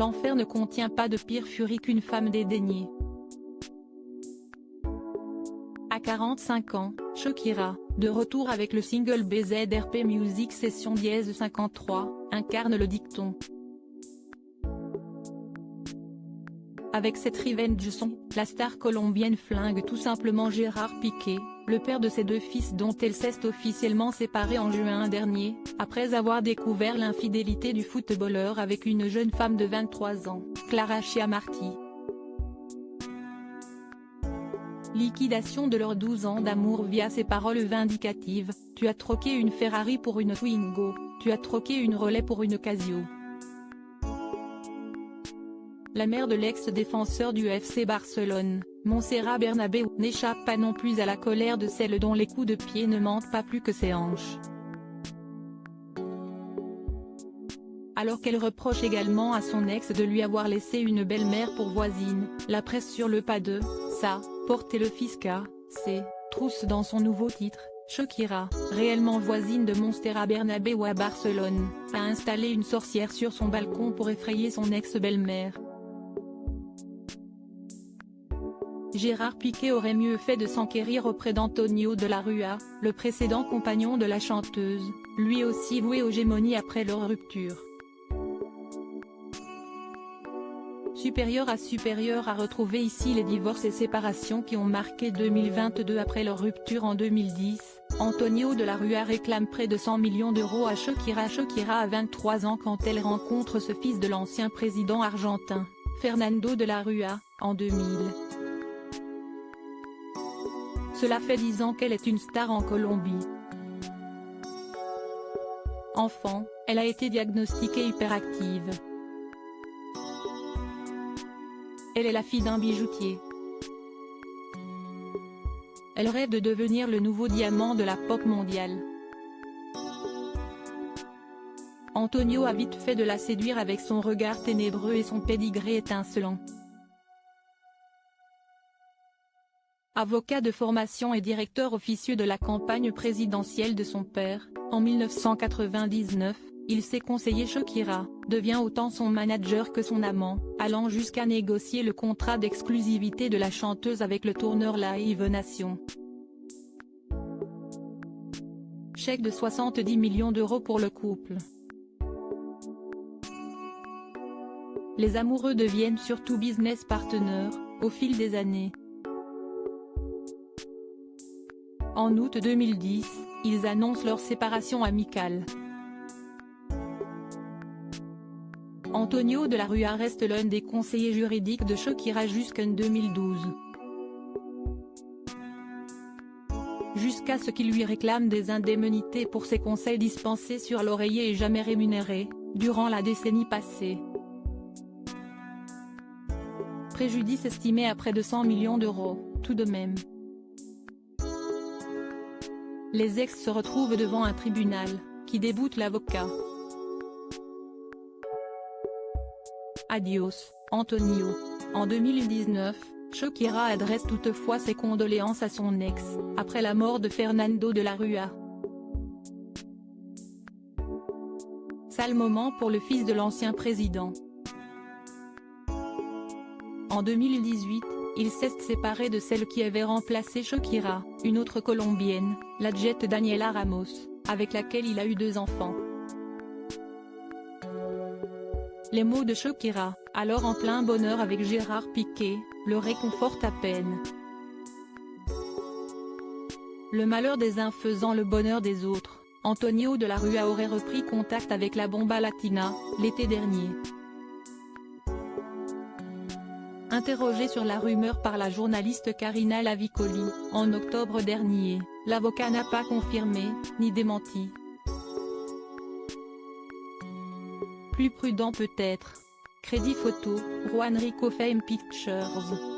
L'enfer ne contient pas de pire furie qu'une femme dédaignée. À 45 ans, Shakira, de retour avec le single BZRP Music Session Dièse 53, incarne le dicton. Avec cette revenge song, la star colombienne flingue tout simplement Gérard Piqué, le père de ses deux fils dont elle s'est officiellement séparée en juin dernier, après avoir découvert l'infidélité du footballeur avec une jeune femme de 23 ans, Clara Chiamarty. Liquidation de leurs 12 ans d'amour via ses paroles vindicatives, « Tu as troqué une Ferrari pour une Twingo, tu as troqué une Relais pour une Casio ». La mère de l'ex-défenseur du FC Barcelone, Montserrat Bernabéu, n'échappe pas non plus à la colère de celle dont les coups de pied ne mentent pas plus que ses hanches. Alors qu'elle reproche également à son ex de lui avoir laissé une belle-mère pour voisine, la presse sur le pas de ça, porte le fisca, c'est trousse dans son nouveau titre. Shakira, réellement voisine de Montserrat Bernabéu à Barcelone, a installé une sorcière sur son balcon pour effrayer son ex-belle-mère. Gérard Piqué aurait mieux fait de s'enquérir auprès d'Antonio de la Rúa, le précédent compagnon de la chanteuse, lui aussi voué aux gémonies après leur rupture. Supérieur à retrouver ici les divorces et séparations qui ont marqué 2022 après leur rupture en 2010, Antonio de la Rúa réclame près de 100 millions d'euros à Shakira. Shakira a 23 ans quand elle rencontre ce fils de l'ancien président argentin, Fernando de la Rúa, en 2000. Cela fait 10 ans qu'elle est une star en Colombie. Enfant, elle a été diagnostiquée hyperactive. Elle est la fille d'un bijoutier. Elle rêve de devenir le nouveau diamant de la pop mondiale. Antonio a vite fait de la séduire avec son regard ténébreux et son pédigré étincelant. Avocat de formation et directeur officieux de la campagne présidentielle de son père, en 1999, il s'est conseillé Shakira, devient autant son manager que son amant, allant jusqu'à négocier le contrat d'exclusivité de la chanteuse avec le tourneur Live Nation. Chèque de 70 millions d'euros pour le couple. Les amoureux deviennent surtout business partners, au fil des années. En août 2010, ils annoncent leur séparation amicale. Antonio de la Rúa reste l'un des conseillers juridiques de Shakira jusqu'en 2012. Jusqu'à ce qu'il lui réclame des indemnités pour ses conseils dispensés sur l'oreiller et jamais rémunérés, durant la décennie passée. Préjudice estimé à près de 100 millions d'euros, tout de même. Les ex se retrouvent devant un tribunal, qui déboute l'avocat. Adios, Antonio. En 2019, Shakira adresse toutefois ses condoléances à son ex, après la mort de Fernando de la Rúa. Sale moment pour le fils de l'ancien président. En 2018, il s'est séparé de celle qui avait remplacé Shakira, une autre colombienne, la Jet Daniela Ramos, avec laquelle il a eu 2 enfants. Les mots de Shakira, alors en plein bonheur avec Gérard Piqué, le réconfortent à peine. Le malheur des uns faisant le bonheur des autres, Antonio de la Rúa aurait repris contact avec la Bomba Latina, l'été dernier. Interrogé sur la rumeur par la journaliste Karina Lavicoli, en octobre dernier, l'avocat n'a pas confirmé, ni démenti. Plus prudent peut-être. Crédit photo, Juan Rico Fame Pictures.